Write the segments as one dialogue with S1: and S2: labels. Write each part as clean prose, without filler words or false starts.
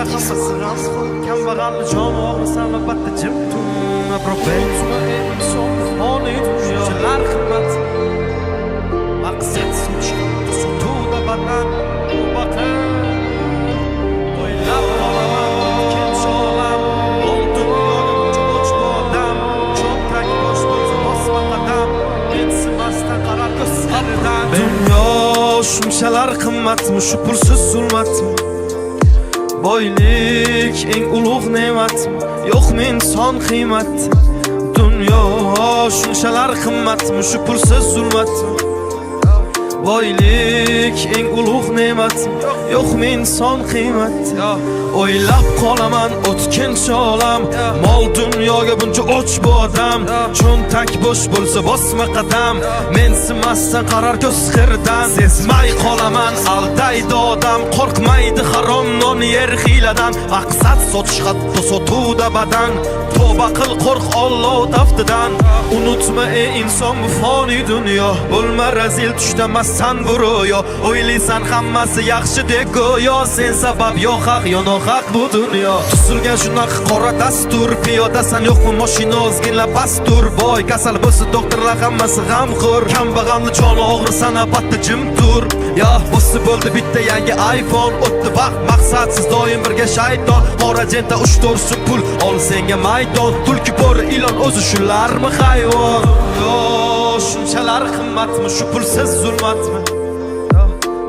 S1: Boshqalar hammasi g'amxo'r, kambag'alni joni og'risan albatta jim tur. Propensiya inson foniy dunyolar qimmat. Maqsad sutuvda badan baqir. O'ylab qolaman kench olam, oltin yo'lim odam. Cho'ntak bosh bo'lsa bosma qadam, mensimasdan qarar ko'zlaridan. Dunyo shunchalar qimmatmi, shu pulsiz zulmatmi? Boylik eng ulug' ne'matmi, yo'qmi inson qiymati? Dunyo shunchalar qimmatmi, shu pulsiz zulmatmi? Boylik eng ulug' ne'matmi, yo'qmi inson qiymati? O'ylab qolaman o'tkinchi olam, mol dunyoga buncha och bu odam. Cho'ntak bo'sh bo'lsa bosma qadam, mensimasdan qarar ko'z qirdan. Sezmay qolaman aldaydi odam, qo'rqmaydi harom non yer hiyladan. Maqsad sotish hatto sotuvda badan, tavba qil qo'rq Alloh taftidan. Unutma ey inson bu foniy dunyo, bo'lma razil tushdamassan bu ro'yo. O'ylaysan hammasi yaxshi deb go'yo, sen sabab yo haq yo nohaq bu dunyo. Tuzilgan shunaqa qora dastur, piyodasan yo'qmi mashina ozginlab pastur. Boy kasal bo'lsa doktorlar hammasi g'amxo'r, kambag'alni joni og'risan albatta jim tur. Ya bo'lsa bo'ldi bitta yangi iPhone, o'tdi vaqt maqsadsiz doim birga shayton. Qora jenta 3-4 so'm pul ol senga maydon, tulki bo'ri ilon o'zi shularmi hayvon? Yo shunchalar qimmatmi, shu pulsiz zulmatmi?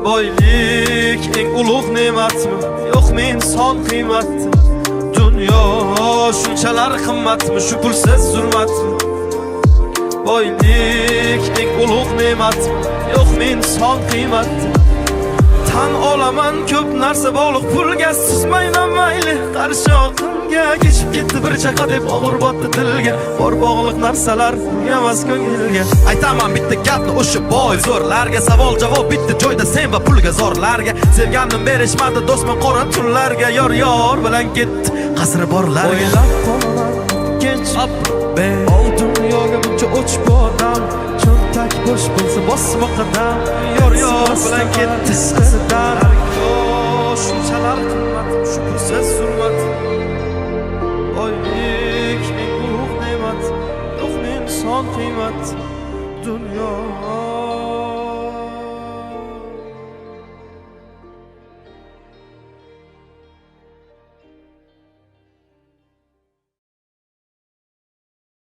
S1: Boylik eng ulug' ne'matmi, yo'qmi inson qiymati? Dunyo shunchalar qimmatmi, shu pulsiz zulmatmi? Boylik eng ulug' ne'matmi, yo'qmi inson qiymati? Tan olaman ko'p narsa bog'liq pulga, suzmayman mayli qarshi oqimga. Kechib ketdi bir chaqa deb og'ir botdi dilga, bor bog'liq narsalar emas ko'ngilga. Aytaman bitta gapni o'sha boy zo'rlarga, savol javob bitta joyda sen va pulga zorlarga. Sevganni berishmadi do'stman qora tunlarga, yor bilan ketdi qasri borlarga. O'ylab qolaman kench ol dunyoga buncha och bu odam, cho'ntak bo'sh bo'lsa bosma qadam, yor bilan ketdi qasidan. Shunchalar qimmat, shu pulsiz zulmat. Boylik eng ulug' ne'mat, yo'qmi inson qiymati? Dunyo